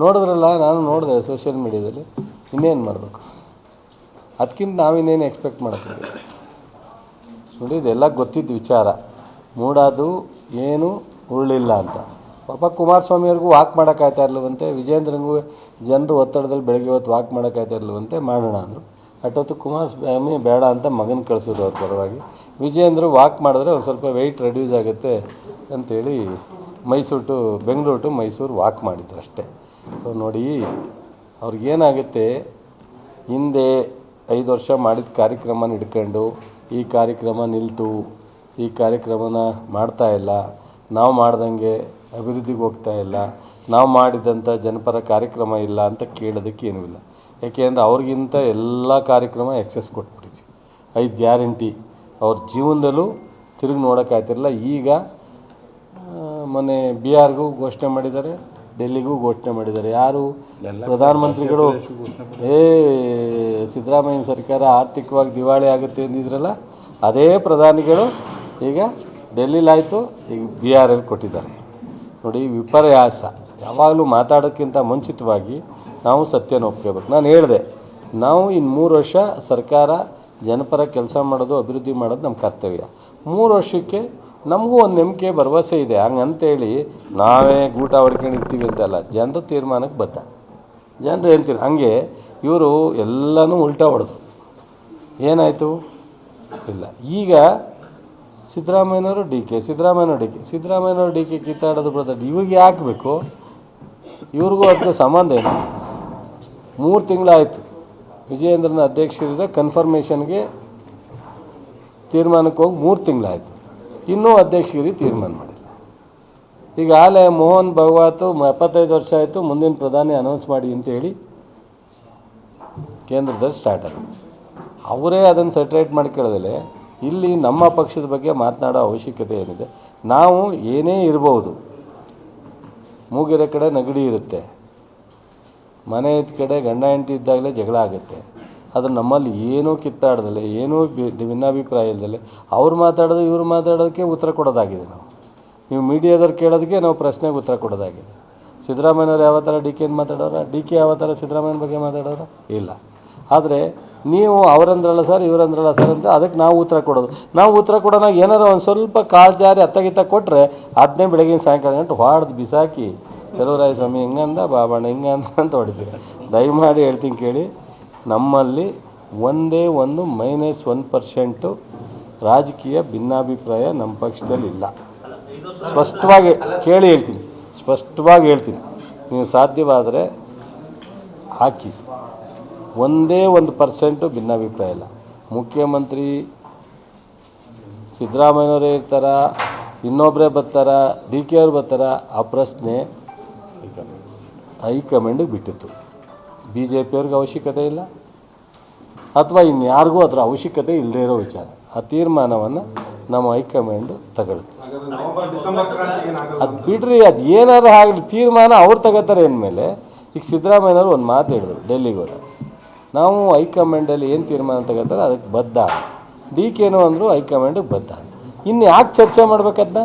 ನೋಡಿದ್ರಲ್ಲ, ನಾನು ನೋಡಿದೆ ಸೋಷಿಯಲ್ ಮೀಡ್ಯಾದಲ್ಲಿ. ಇನ್ನೇನು ಮಾಡಬೇಕು? ಅದಕ್ಕಿಂತ ನಾವಿನ್ನೇನು ಎಕ್ಸ್ಪೆಕ್ಟ್ ಮಾಡೋಕ್ಕಾಗುತ್ತೆ? ನೋಡಿ, ಇದೆಲ್ಲ ಗೊತ್ತಿದ್ದ ವಿಚಾರ. ಮೂಡಾದು ಏನು ಉರುಳಿಲ್ಲ ಅಂತ. ಪಾಪ ಕುಮಾರಸ್ವಾಮಿಯವ್ರಿಗೂ ವಾಕ್ ಮಾಡೋಕ್ಕಾಗ್ತಾ ಇರಲಿವಂತೆ, ವಿಜೇಂದ್ರನಿಗೂ ಜನರು ಒತ್ತಡದಲ್ಲಿ ಬೆಳಗ್ಗೆ ಹೊತ್ತು ವಾಕ್ ಮಾಡೋಕ್ಕಾಗ್ತಾ ಇರಲಿವಂತೆ, ಮಾಡೋಣ ಅಂದರು. ಅಷ್ಟೊತ್ತು ಕುಮಾರಸ್ವಾಮಿ ಬೇಡ ಅಂತ ಮಗನ ಕಳಿಸಿದ್ರು ಅವ್ರ ಪರವಾಗಿ. ವಿಜೇಂದ್ರ ವಾಕ್ ಮಾಡಿದ್ರೆ ಒಂದು ಸ್ವಲ್ಪ ವೆಯ್ಟ್ ರೆಡ್ಯೂಸ್ ಆಗುತ್ತೆ ಅಂಥೇಳಿ ಬೆಂಗಳೂರು ಟು ಮೈಸೂರು ವಾಕ್ ಮಾಡಿದ್ರು ಅಷ್ಟೇ. ಸೊ ನೋಡಿ, ಅವ್ರಿಗೇನಾಗುತ್ತೆ, ಹಿಂದೆ 5 ವರ್ಷ ಮಾಡಿದ ಕಾರ್ಯಕ್ರಮನ ಹಿಡ್ಕೊಂಡು ಈ ಕಾರ್ಯಕ್ರಮ ನಿಲ್ತು, ಈ ಕಾರ್ಯಕ್ರಮನ ಮಾಡ್ತಾಯಿಲ್ಲ, ನಾವು ಮಾಡ್ದಂಗೆ ಅಭಿವೃದ್ಧಿಗೆ ಹೋಗ್ತಾ ಇಲ್ಲ, ನಾವು ಮಾಡಿದಂಥ ಜನಪರ ಕಾರ್ಯಕ್ರಮ ಇಲ್ಲ ಅಂತ ಕೇಳೋದಕ್ಕೆ ಏನೂ ಇಲ್ಲ. ಯಾಕೆಂದರೆ ಅವ್ರಿಗಿಂತ ಎಲ್ಲ ಕಾರ್ಯಕ್ರಮ ಎಕ್ಸೆಸ್ ಕೊಟ್ಬಿಟ್ಟಿದ್ವಿ. 5 ಗ್ಯಾರಂಟಿ ಅವ್ರ ಜೀವನದಲ್ಲೂ ತಿರುಗಿ ನೋಡೋಕ್ಕಾಗ್ತಿರಲಿಲ್ಲ. ಈಗ ಮೊನ್ನೆ ಬಿಹಾರ್ಗೂ ಘೋಷಣೆ ಮಾಡಿದ್ದಾರೆ, ಡೆಲ್ಲಿಗೂ ಘೋಷಣೆ ಮಾಡಿದ್ದಾರೆ. ಯಾರು? ಪ್ರಧಾನಮಂತ್ರಿಗಳು. ಸಿದ್ದರಾಮಯ್ಯ ಸರ್ಕಾರ ಆರ್ಥಿಕವಾಗಿ ದಿವಾಳಿ ಆಗುತ್ತೆ ಅಂದಿದ್ರಲ್ಲ, ಅದೇ ಪ್ರಧಾನಿಗಳು ಈಗ ಡೆಲ್ಲಿಲಾಯಿತು, ಈಗ ಬಿಹಾರಲ್ಲಿ ಕೊಟ್ಟಿದ್ದಾರೆ. ನೋಡಿ, ವಿಪರ್ಯಾಸ. ಯಾವಾಗಲೂ ಮಾತಾಡೋಕ್ಕಿಂತ ಮುಂಚಿತವಾಗಿ ನಾವು ಸತ್ಯನ ಒಪ್ಕೋಬೇಕು. ನಾನು ಹೇಳಿದೆ, ನಾವು ಇನ್ನು 3 ವರ್ಷ ಸರ್ಕಾರ ಜನಪರ ಕೆಲಸ ಮಾಡೋದು, ಅಭಿವೃದ್ಧಿ ಮಾಡೋದು ನಮ್ಮ ಕರ್ತವ್ಯ. 3 ವರ್ಷಕ್ಕೆ ನಮಗೂ ಒಂದು ನಂಬಿಕೆ ಭರವಸೆ ಇದೆ. ಹಂಗಂತೇಳಿ ನಾವೇ ಗೂಟ ಹೊಡ್ಕೊಂಡಿರ್ತೀವಿ ಅಂತಲ್ಲ, ಜನರ ತೀರ್ಮಾನಕ್ಕೆ ಬದ್ಧ. ಜನರು ಹೇಳ್ತೀರಿ ಹಂಗೆ. ಇವರು ಎಲ್ಲನೂ ಉಲ್ಟಾ ಹೊಡೆದ್ರು. ಏನಾಯಿತು? ಇಲ್ಲ. ಈಗ ಸಿದ್ದರಾಮಯ್ಯನವರು ಡಿ ಕೆ, ಸಿದ್ದರಾಮಯ್ಯನವರು ಡಿ ಕೆ ಕಿತ್ತಾಡೋದು ಬರ್ತದೆ. ಇವ್ರಿಗೆ ಯಾಕೆ ಬೇಕು? ಇವ್ರಿಗೂ ಅದಕ್ಕೆ ಸಂಬಂಧ ಏನು? 3 ತಿಂಗಳಾಯಿತು ವಿಜಯೇಂದ್ರನ ಅಧ್ಯಕ್ಷರಿಂದ ಕನ್ಫರ್ಮೇಷನ್ಗೆ ತೀರ್ಮಾನಕ್ಕೆ ಹೋಗಿ 3 ತಿಂಗಳಾಯಿತು. ಇನ್ನೂ ಅಧ್ಯಕ್ಷಗಿರಿ ತೀರ್ಮಾನ ಮಾಡಿಲ್ಲ. ಈಗಾಗಲೇ ಮೋಹನ್ ಭಗವತ್ 75 ವರ್ಷ ಆಯಿತು, ಮುಂದಿನ ಪ್ರಧಾನಿ ಅನೌನ್ಸ್ ಮಾಡಿ ಅಂತೇಳಿ ಕೇಂದ್ರದಲ್ಲಿ ಸ್ಟಾರ್ಟ್ ಆಗಿದೆ. ಅವರೇ ಅದನ್ನು ಸೆಟ್ರೇಟ್ ಮಾಡ್ಕೊಳ್ಳೋದಿಲ್ಲ. ಇಲ್ಲಿ ನಮ್ಮ ಪಕ್ಷದ ಬಗ್ಗೆ ಮಾತನಾಡೋ ಅವಶ್ಯಕತೆ ಏನಿದೆ? ನಾವು ಏನೇ ಇರ್ಬೋದು, ಮೂಗಿರೋ ಕಡೆ ನಗಡಿ ಇರುತ್ತೆ, ಮನೆ ಇದ್ದ ಕಡೆ ಗಂಡ ಹೆಂಡತಿ ಇದ್ದಾಗಲೇ ಜಗಳ ಆಗುತ್ತೆ. ಅದು ನಮ್ಮಲ್ಲಿ ಏನೂ ಕಿತ್ತಾಡ್ದಲೆ, ಏನೂ ಭಿನ್ನಾಭಿಪ್ರಾಯ ಇಲ್ಲದಲೆ ಅವ್ರು ಮಾತಾಡೋದು ಇವ್ರು ಮಾತಾಡೋದಕ್ಕೆ ಉತ್ತರ ಕೊಡೋದಾಗಿದೆ. ನೀವು ಮೀಡಿಯಾದವ್ರು ಕೇಳೋದಕ್ಕೆ ನಾವು ಪ್ರಶ್ನೆಗೆ ಉತ್ತರ ಕೊಡೋದಾಗಿದೆ. ಸಿದ್ದರಾಮಯ್ಯವ್ರು ಯಾವ ಥರ ಡಿ ಕೆನ ಮಾತಾಡೋರ, ಡಿ ಕೆ ಯಾವ ಥರ ಸಿದ್ದರಾಮಯ್ಯನ ಬಗ್ಗೆ ಮಾತಾಡೋರ ಇಲ್ಲ. ಆದರೆ ನೀವು ಅವರಂದ್ರಲ್ಲ ಸರ್, ಇವರಂದ್ರಲ್ಲ ಸರ್ ಅಂತ ಅದಕ್ಕೆ ನಾವು ಉತ್ತರ ಕೊಡೋದು. ನಾವು ಉತ್ತರ ಕೊಡೋಣ, ಏನಾರು ಒಂದು ಸ್ವಲ್ಪ ಕಾಲು ಜಾರಿ ಅತ್ತಗಿತ್ತ ಕೊಟ್ಟರೆ ಅದನ್ನೇ ಬೆಳಗಿನ ಸಾಯಂಕಾಲ ಗಂಟು ಹೊಡೆದು ಬಿಸಾಕಿ ಚಲುವರಾಯ ಸ್ವಾಮಿ ಹಿಂಗಂದ, ಬಾಬಣ್ಣ ಹಿಂಗಂದ ಅಂತ ಹೊಡಿತೀರಿ. ದಯಮಾಡಿ ಹೇಳ್ತೀನಿ ಕೇಳಿ, ನಮ್ಮಲ್ಲಿ ಒಂದೇ ಒಂದು -1% ರಾಜಕೀಯ ಭಿನ್ನಾಭಿಪ್ರಾಯ ನಮ್ಮ ಪಕ್ಷದಲ್ಲಿ ಇಲ್ಲ. ಸ್ಪಷ್ಟವಾಗಿ ಹೇಳ್ತೀನಿ, ನೀವು ಸಾಧ್ಯವಾದರೆ ಹಾಕಿ. ಒಂದೇ 1% ಭಿನ್ನಾಭಿಪ್ರಾಯ ಇಲ್ಲ. ಮುಖ್ಯಮಂತ್ರಿ ಸಿದ್ದರಾಮಯ್ಯನವರೇ ಇರ್ತಾರ, ಇನ್ನೊಬ್ಬರೇ ಬರ್ತಾರ, ಡಿ ಕೆ ಅವ್ರು ಬರ್ತಾರ, ಆ ಪ್ರಶ್ನೆ ಹೈಕಮಾಂಡಿಗೆ ಬಿಟ್ಟಿತ್ತು. ಬಿ ಜೆ ಪಿಯವ್ರಿಗೆ ಅವಶ್ಯಕತೆ ಇಲ್ಲ, ಅಥವಾ ಇನ್ಯಾರಿಗೂ ಅದರ ಅವಶ್ಯಕತೆ ಇಲ್ಲದೇ ಇರೋ ವಿಚಾರ. ಆ ತೀರ್ಮಾನವನ್ನು ನಮ್ಮ ಹೈಕಮಾಂಡು ತಗೊಳುತ್ತೆ. ಅದು ಬಿಡ್ರಿ, ಅದು ಏನಾರು ಆಗಲಿ, ತೀರ್ಮಾನ ಅವ್ರು ತಗೋತಾರೆ ಅಂದಮೇಲೆ. ಈಗ ಸಿದ್ದರಾಮಯ್ಯನವರು ಒಂದು ಮಾತು ಹೇಳಿದ್ರು ಡೆಲ್ಲಿಗೆ ಹೋದ, ನಾವು ಹೈಕಮಾಂಡಲ್ಲಿ ಏನು ತೀರ್ಮಾನ ತಗೋತಾರೆ ಅದಕ್ಕೆ ಬದ್ಧ. ಡಿ ಕೆನೋ ಅಂದರು ಹೈಕಮಾಂಡಿಗೆ ಬದ್ಧ. ಇನ್ನು ಯಾಕೆ ಚರ್ಚೆ ಮಾಡ್ಬೇಕದನ್ನ?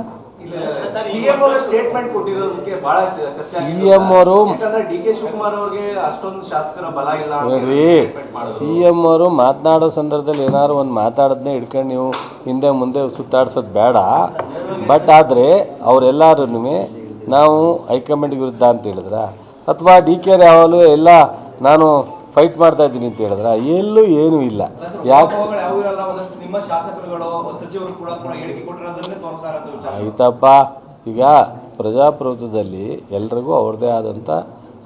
ಸಿ ಎಂ ಅವರು ಮಾತನಾಡೋ ಸಂದರ್ಭದಲ್ಲಿ ಏನಾದ್ರು ಒಂದು ಮಾತಾಡೋದನ್ನೇ ಹಿಡ್ಕೊಂಡು ನೀವು ಹಿಂದೆ ಮುಂದೆ ಸುತ್ತಾಡ್ಸೋದು ಬೇಡ. ಬಟ್ ಆದರೆ ಅವರೆಲ್ಲರೂ ನಾವು ಹೈಕಮಾಂಡ್ ವಿರುದ್ಧ ಅಂತ ಹೇಳಿದ್ರ, ಅಥವಾ ಡಿ ಕೆ ಯಾವಾಗಲೂ ಎಲ್ಲ ನಾನು ಫೈಟ್ ಮಾಡ್ತಾ ಇದ್ದೀನಿ ಅಂತ ಹೇಳಿದ್ರ? ಎಲ್ಲೂ ಏನೂ ಇಲ್ಲ. ಯಾಕೆ ಆಯ್ತಪ್ಪ, ಈಗ ಪ್ರಜಾಪ್ರಭುತ್ವದಲ್ಲಿ ಎಲ್ರಿಗೂ ಅವ್ರದ್ದೇ ಆದಂಥ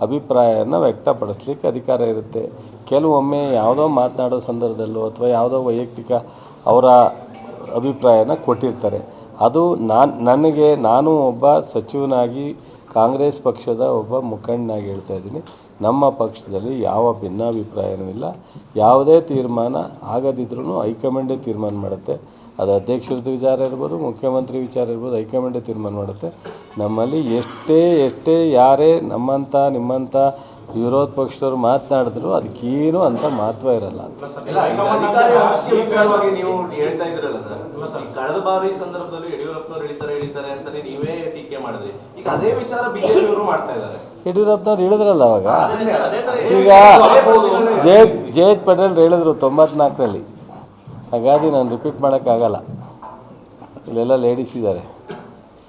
ಅಭಿಪ್ರಾಯನ ವ್ಯಕ್ತಪಡಿಸ್ಲಿಕ್ಕೆ ಅಧಿಕಾರ ಇರುತ್ತೆ. ಕೆಲವೊಮ್ಮೆ ಯಾವುದೋ ಮಾತನಾಡೋ ಸಂದರ್ಭದಲ್ಲೋ ಅಥವಾ ಯಾವುದೋ ವೈಯಕ್ತಿಕ ಅವರ ಅಭಿಪ್ರಾಯನ ಕೊಟ್ಟಿರ್ತಾರೆ. ಅದು ನಾನು ಒಬ್ಬ ಸಚಿವನಾಗಿ ಕಾಂಗ್ರೆಸ್ ಪಕ್ಷದ ಒಬ್ಬ ಮುಖಂಡನಾಗಿ ಹೇಳ್ತಾ ಇದ್ದೀನಿ, ನಮ್ಮ ಪಕ್ಷದಲ್ಲಿ ಯಾವ ಭಿನ್ನಾಭಿಪ್ರಾಯವೂ ಇಲ್ಲ. ಯಾವುದೇ ತೀರ್ಮಾನ ಆಗದಿದ್ರೂ ಹೈಕಮಾಂಡೇ ತೀರ್ಮಾನ ಮಾಡುತ್ತೆ. ಅದು ಅಧ್ಯಕ್ಷರದ್ದು ವಿಚಾರ ಇರ್ಬೋದು, ಮುಖ್ಯಮಂತ್ರಿ ವಿಚಾರ ಇರ್ಬೋದು, ಹೈಕಮಾಂಡೇ ತೀರ್ಮಾನ ಮಾಡುತ್ತೆ. ನಮ್ಮಲ್ಲಿ ಎಷ್ಟೇ ಯಾರೇ ನಿಮ್ಮಂಥ ವಿರೋಧ ಪಕ್ಷದವ್ರು ಮಾತನಾಡಿದ್ರು ಅದಕ್ಕೇನು ಅಂತ ಮಹತ್ವ ಇರಲ್ಲ. ಕಳೆದ ಬಾರಿ ಸಂದರ್ಭದಲ್ಲಿ ಯಡಿಯೂರಪ್ಪನವರು ಹೇಳ್ತಾರೆ ಅಂತಾನೆ ನೀವೇ ಟೀಕೆ ಮಾಡಿದ್ರಿ. ಈಗ ಅದೇ ವಿಚಾರ ಬಿಜೆಪಿಯವರು ಮಾಡ್ತಾ ಇದ್ದಾರೆ. ಯಡಿಯೂರಪ್ಪನವ್ರು ಹೇಳಿದ್ರಲ್ಲ ಅವಾಗ. ಈಗ ಜಯಂತ್ ಪಟೇಲ್ ಹೇಳಿದ್ರು 94ರಲ್ಲಿ. ಹಾಗಾಗಿ ನಾನು ರಿಪೀಟ್ ಮಾಡೋಕ್ಕಾಗಲ್ಲ. ಇಲ್ಲೆಲ್ಲ ಲೇಡೀಸ್ ಇದ್ದಾರೆ,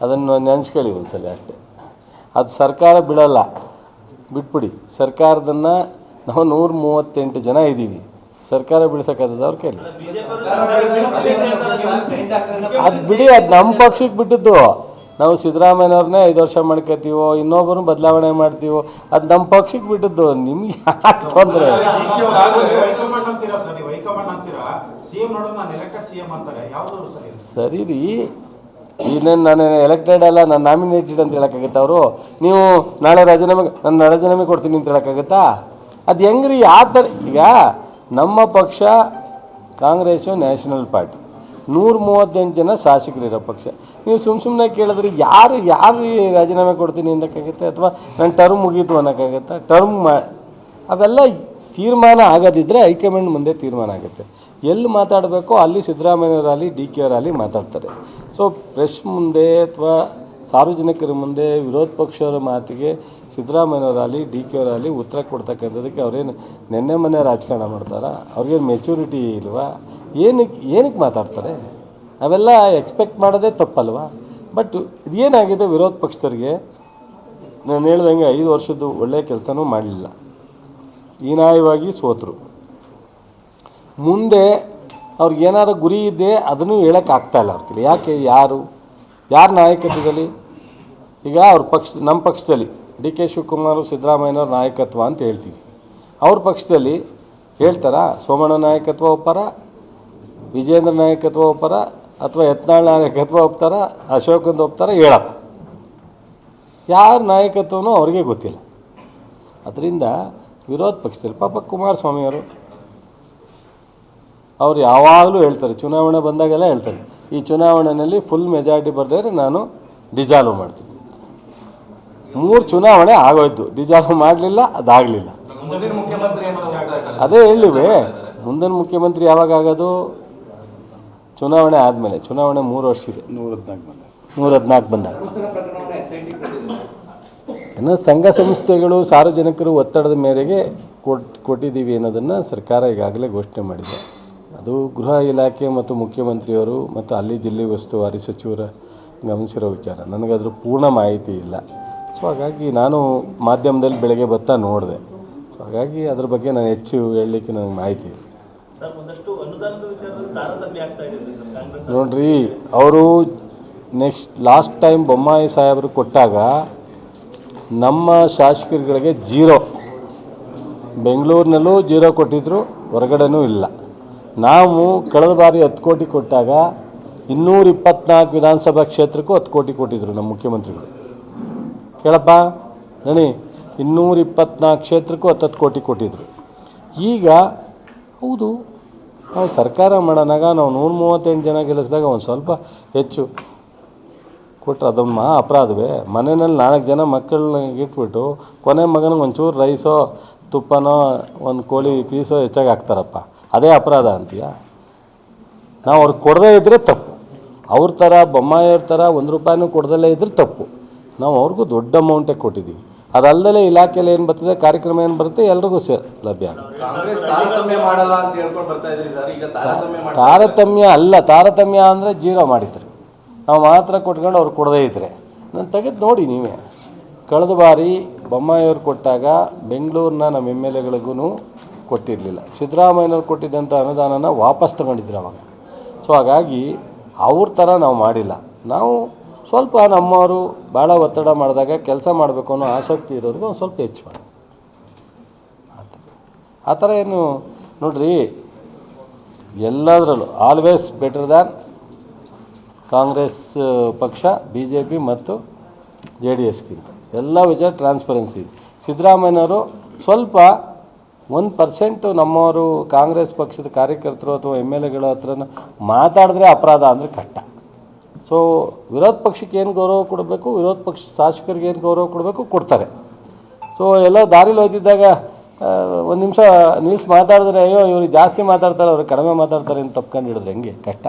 ಅದನ್ನು ನೆನೆಸ್ಕೊಳ್ಳಿ ಒಂದ್ಸಲ ಅಷ್ಟೇ. ಅದು ಸರ್ಕಾರ ಬಿಡೋಲ್ಲ, ಬಿಟ್ಬಿಡಿ. ಸರ್ಕಾರದನ್ನು ನಾವು 138 ಜನ ಇದ್ದೀವಿ, ಸರ್ಕಾರ ಬಿಡ್ಸೋಕ್ಕಾಗದ ಅವ್ರ ಕೈಲಿ. ಅದು ಬಿಡಿ, ಅದು ನಮ್ಮ ಪಕ್ಷಕ್ಕೆ ಬಿಟ್ಟಿದ್ದು. ನಾವು ಸಿದ್ದರಾಮಯ್ಯವ್ರನ್ನೇ 5 ವರ್ಷ ಮಾಡ್ಕೋತೀವೋ, ಇನ್ನೊಬ್ಬರು ಬದಲಾವಣೆ ಮಾಡ್ತೀವೋ, ಅದು ನಮ್ಮ ಪಕ್ಷಕ್ಕೆ ಬಿಟ್ಟಿದ್ದು. ನಿಮ್ಗೆ ಯಾಕೆ ತೊಂದರೆ? ಸರಿ ರೀ, ಇನ್ನೇನು ನಾನು ಎಲೆಕ್ಟೆಡ್ ಅಲ್ಲ, ನಾನು ನಾಮಿನೇಟೆಡ್ ಅಂತ ಹೇಳೋಕ್ಕಾಗತ್ತಾ ಅವರು? ನೀವು ನಾಳೆ ರಾಜೀನಾಮೆ ಕೊಡ್ತೀನಿ ಅಂತ ಹೇಳೋಕ್ಕಾಗತ್ತಾ? ಅದು ಹೆಂಗ್ರಿ? ಯಾವ ಥರ? ಈಗ ನಮ್ಮ ಪಕ್ಷ ಕಾಂಗ್ರೆಸ್ಸು ನ್ಯಾಷನಲ್ ಪಾರ್ಟಿ, 138 ಜನ ಶಾಸಕರಿರೋ ಪಕ್ಷ. ನೀವು ಸುಮ್ಮನೆ ಕೇಳಿದ್ರೆ ಯಾರು ರಾಜೀನಾಮೆ ಕೊಡ್ತೀನಿ ಅನ್ನೋಕ್ಕಾಗುತ್ತೆ? ಅಥವಾ ನನ್ನ ಟರ್ಮ್ ಮುಗೀತು ಅನ್ನೋಕ್ಕಾಗತ್ತಾ? ಅವೆಲ್ಲ ತೀರ್ಮಾನ ಆಗೋದಿದ್ದರೆ ಹೈಕಮಾಂಡ್ ಮುಂದೆ ತೀರ್ಮಾನ ಆಗುತ್ತೆ. ಎಲ್ಲಿ ಮಾತಾಡಬೇಕೋ ಅಲ್ಲಿ ಸಿದ್ದರಾಮಯ್ಯವರಾಗಲಿ ಡಿ ಕೆ ಅವರಾಗಲಿ ಮಾತಾಡ್ತಾರೆ. ಸೊ ಪ್ರೆಸ್ ಮುಂದೆ ಅಥವಾ ಸಾರ್ವಜನಿಕರ ಮುಂದೆ ವಿರೋಧ ಪಕ್ಷವರ ಮಾತಿಗೆ ಸಿದ್ದರಾಮಯ್ಯವರಾಗಲಿ ಡಿ ಕೆ ಅವರಾಗಲಿ ಉತ್ತರ ಕೊಡ್ತಕ್ಕಂಥದ್ದಕ್ಕೆ ಅವ್ರೇನು ಮೊನ್ನೆ ರಾಜಕಾರಣ ಮಾಡ್ತಾರಾ? ಅವ್ರಿಗೇನು ಮೆಚುರಿಟಿ ಇಲ್ವಾ? ಏನಕ್ಕೆ ಮಾತಾಡ್ತಾರೆ? ಅವೆಲ್ಲ ಎಕ್ಸ್ಪೆಕ್ಟ್ ಮಾಡೋದೇ ತಪ್ಪಲ್ವಾ? ಬಟ್ ಇದೇನಾಗಿದೆ, ವಿರೋಧ ಪಕ್ಷದವ್ರಿಗೆ ನಾನು ಹೇಳ್ದಂಗೆ 5 ವರ್ಷದ್ದು ಒಳ್ಳೆಯ ಕೆಲಸನೂ ಮಾಡಲಿಲ್ಲ, ಹೀನಾಯವಾಗಿ ಸೋತರು. ಮುಂದೆ ಅವ್ರಿಗೇನಾದ್ರು ಗುರಿ ಇದ್ದೆ ಅದನ್ನು ಹೇಳೋಕ್ಕಾಗ್ತಾಯಿಲ್ಲ ಅವ್ರ ಕೈಲಿ. ಯಾಕೆ? ಯಾರ ನಾಯಕತ್ವದಲ್ಲಿ? ಈಗ ಅವ್ರ ನಮ್ಮ ಪಕ್ಷದಲ್ಲಿ ಡಿ ಕೆ ಶಿವಕುಮಾರ್ ಸಿದ್ದರಾಮಯ್ಯನವ್ರ ನಾಯಕತ್ವ ಅಂತ ಹೇಳ್ತೀವಿ. ಅವ್ರ ಪಕ್ಷದಲ್ಲಿ ಹೇಳ್ತಾರಾ? ಸೋಮಣ್ಣ ನಾಯಕತ್ವ ಒಪ್ಪಾರ, ವಿಜೇಂದ್ರ ನಾಯಕತ್ವ ಒಪ್ಪಾರ, ಅಥವಾ ಯತ್ನಾಳ್ ನಾಯಕತ್ವ ಒಪ್ತಾರ, ಅಶೋಕಂದು ಒಪ್ತಾರ? ಹೇಳಪ್ಪ, ಯಾರ ನಾಯಕತ್ವನೂ ಅವ್ರಿಗೆ ಗೊತ್ತಿಲ್ಲ. ಅದರಿಂದ ವಿರೋಧ ಪಕ್ಷದಲ್ಲಿ ಪಾಪ ಕುಮಾರಸ್ವಾಮಿಯವರು ಅವ್ರು ಯಾವಾಗಲೂ ಹೇಳ್ತಾರೆ, ಚುನಾವಣೆ ಬಂದಾಗೆಲ್ಲ ಹೇಳ್ತಾರೆ, ಈ ಚುನಾವಣೆಯಲ್ಲಿ ಫುಲ್ ಮೆಜಾರಿಟಿ ಬರೆದರೆ ನಾನು ಡಿಸಾಲ್ವ್ ಮಾಡ್ತೀನಿ. 3 ಚುನಾವಣೆ ಆಗೋಯ್ತು, ಡಿಸಾಲ್ವ್ ಮಾಡಲಿಲ್ಲ, ಅದಾಗಲಿಲ್ಲ. ಅದೇ ಹೇಳಿವೆ, ಮುಂದಿನ ಮುಖ್ಯಮಂತ್ರಿ ಯಾವಾಗ ಆಗೋದು? ಚುನಾವಣೆ ಆದಮೇಲೆ. ಚುನಾವಣೆ 3 ವರ್ಷ ಇದೆ, 114 ಬಂದಾಗ. ಏನೋ ಸಂಘ ಸಂಸ್ಥೆಗಳು ಸಾರ್ವಜನಿಕರು ಒತ್ತಡದ ಮೇರೆಗೆ ಕೊಟ್ಟಿದ್ದೀವಿ ಅನ್ನೋದನ್ನು ಸರ್ಕಾರ ಈಗಾಗಲೇ ಘೋಷಣೆ ಮಾಡಿದೆ. ಅದು ಗೃಹ ಇಲಾಖೆ ಮತ್ತು ಮುಖ್ಯಮಂತ್ರಿಯವರು ಮತ್ತು ಅಲ್ಲಿ ಜಿಲ್ಲೆ ಉಸ್ತುವಾರಿ ಸಚಿವರ ಗಮನಿಸಿರೋ ವಿಚಾರ. ನನಗದ್ರ ಪೂರ್ಣ ಮಾಹಿತಿ ಇಲ್ಲ. ಸೊ ಹಾಗಾಗಿ ನಾನು ಮಾಧ್ಯಮದಲ್ಲಿ ಬೆಳಗ್ಗೆ ಬರ್ತಾ ನೋಡಿದೆ. ಸೊ ಹಾಗಾಗಿ ಅದ್ರ ಬಗ್ಗೆ ನಾನು ಹೆಚ್ಚು ಹೇಳಲಿಕ್ಕೆ ನನಗೆ ಮಾಹಿತಿ ಇದೆ. ನೋಡ್ರಿ, ಅವರು ಲಾಸ್ಟ್ ಟೈಮ್ ಬೊಮ್ಮಾಯಿ ಸಾಹೇಬರು ಕೊಟ್ಟಾಗ ನಮ್ಮ ಶಾಸಕರುಗಳಿಗೆ 0, ಬೆಂಗಳೂರಿನಲ್ಲೂ 0 ಕೊಟ್ಟಿದ್ರು, ಹೊರಗಡೆನೂ ಇಲ್ಲ. ನಾವು ಕಳೆದ ಬಾರಿ 10 ಕೋಟಿ ಕೊಟ್ಟಾಗ 224 ವಿಧಾನಸಭಾ ಕ್ಷೇತ್ರಕ್ಕೂ 10 ಕೋಟಿ ಕೊಟ್ಟಿದ್ರು ನಮ್ಮ ಮುಖ್ಯಮಂತ್ರಿಗಳು. ಕೇಳಪ್ಪ ದಣಿ, 224 ಕ್ಷೇತ್ರಕ್ಕೂ 10 ಕೋಟಿ ಕೊಟ್ಟಿದ್ರು. ಈಗ ಹೌದು, ನಾವು ಸರ್ಕಾರ ಮಾಡೋಣಾಗ ನಾವು 138 ಜನ ಗೆಲ್ಲಿಸಿದಾಗ ಒಂದು ಸ್ವಲ್ಪ ಹೆಚ್ಚು ಕೊಟ್ಟರೆ ಅದೊಂದು ಮಹಾ ಅಪರಾಧವೇ? ಮನೆಯಲ್ಲಿ 4 ಜನ ಮಕ್ಕಳನ್ನ ಇಟ್ಬಿಟ್ಟು ಕೊನೆ ಮಗನಿಗೆ ಒಂಚೂರು ರೈಸೋ ತುಪ್ಪನೋ ಒಂದು ಕೋಳಿ ಪೀಸೋ ಹೆಚ್ಚಾಗಿ ಹಾಕ್ತಾರಪ್ಪ, ಅದೇ ಅಪರಾಧ ಅಂತೀಯ? ನಾವು ಅವ್ರಿಗೆ ಕೊಡದೇ ಇದ್ದರೆ ತಪ್ಪು. ಅವ್ರ ಥರ ಬೊಮ್ಮಾಯಿಯವ್ರ ಥರ 1 ರೂಪಾಯಿನೂ ಕೊಡ್ದಲ್ಲೇ ಇದ್ದರೆ ತಪ್ಪು. ನಾವು ಅವ್ರಿಗೂ ದೊಡ್ಡ ಅಮೌಂಟೇ ಕೊಟ್ಟಿದ್ದೀವಿ. ಅದಲ್ಲದೆ ಇಲಾಖೆಯಲ್ಲಿ ಏನು ಬರ್ತದೆ, ಕಾರ್ಯಕ್ರಮ ಏನು ಬರುತ್ತೆ, ಎಲ್ರಿಗೂ ಲಭ್ಯ ಆಗುತ್ತೆ. ತಾರತಮ್ಯ ಅಲ್ಲ, ತಾರತಮ್ಯ ಅಂದರೆ 0 ಮಾಡಿದ್ರು. ನಾವು ಮಾತ್ರ ಕೊಟ್ಕೊಂಡು ಅವ್ರು ಕೊಡದೇ ಇದ್ದರೆ ನಾನು ತೆಗೆದು ನೋಡಿ ನೀವೇ. ಕಳೆದ ಬಾರಿ ಬೊಮ್ಮಾಯಿಯವ್ರು ಕೊಟ್ಟಾಗ ಬೆಂಗಳೂರಿನ ನಮ್ಮ MLAಗಳಿಗೂ ಕೊಟ್ಟಿರಲಿಲ್ಲ. ಸಿದ್ದರಾಮಯ್ಯನವ್ರು ಕೊಟ್ಟಿದ್ದಂಥ ಅನುದಾನನ ವಾಪಸ್ ತಗೊಂಡಿದ್ರು ಅವಾಗ. ಸೊ ಹಾಗಾಗಿ ಅವ್ರ ಥರ ನಾವು ಮಾಡಿಲ್ಲ. ನಾವು ಸ್ವಲ್ಪ ನಮ್ಮವರು ಭಾಳ ಒತ್ತಡ ಮಾಡಿದಾಗ ಕೆಲಸ ಮಾಡಬೇಕು ಅನ್ನೋ ಆಸಕ್ತಿ ಇರೋರಿಗೆ ಒಂದು ಸ್ವಲ್ಪ ಹೆಚ್ಚು ಮಾಡಿ ಆ ಥರ ಏನು ನೋಡ್ರಿ, ಎಲ್ಲದರಲ್ಲೂ ಆಲ್ವೇಸ್ ಬೆಟರ್ ದ್ಯಾನ್ ಕಾಂಗ್ರೆಸ್ ಪಕ್ಷ, BJP ಮತ್ತು JDSಗಿಂತ ಎಲ್ಲ ವಿಚಾರ ಟ್ರಾನ್ಸ್ಪರೆನ್ಸಿ ಇದೆ. ಸಿದ್ದರಾಮಯ್ಯನವರು ಸ್ವಲ್ಪ 1% ನಮ್ಮವರು ಕಾಂಗ್ರೆಸ್ ಪಕ್ಷದ ಕಾರ್ಯಕರ್ತರು ಅಥವಾ MLAಗಳ ಹತ್ರ ಮಾತಾಡಿದ್ರೆ ಅಪರಾಧ ಅಂದರೆ ಕಷ್ಟ. ಸೊ ವಿರೋಧ ಪಕ್ಷಕ್ಕೆ ಏನು ಗೌರವ ಕೊಡಬೇಕು, ವಿರೋಧ ಪಕ್ಷ ಶಾಸಕರಿಗೆ ಏನು ಗೌರವ ಕೊಡಬೇಕು ಕೊಡ್ತಾರೆ. ಸೊ ಎಲ್ಲ ದಾರಿಲಿ ಹೋಗ್ತಿದ್ದಾಗ 1 ನಿಮಿಷ ನಿಲ್ಸಿ ಮಾತಾಡಿದ್ರೆ ಅಯ್ಯೋ ಇವ್ರಿಗೆ ಜಾಸ್ತಿ ಮಾತಾಡ್ತಾರೆ, ಅವ್ರಿಗೆ ಕಡಿಮೆ ಮಾತಾಡ್ತಾರೆ ಅಂತ ತಪ್ಕೊಂಡು ಹಿಡಿದ್ರೆ ಹೆಂಗೆ? ಕಷ್ಟ.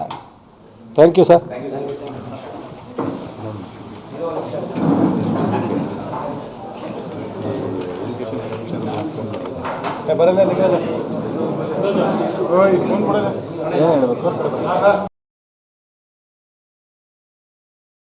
Thank you sir. ಏನು ಹೇಳಬೇಕು?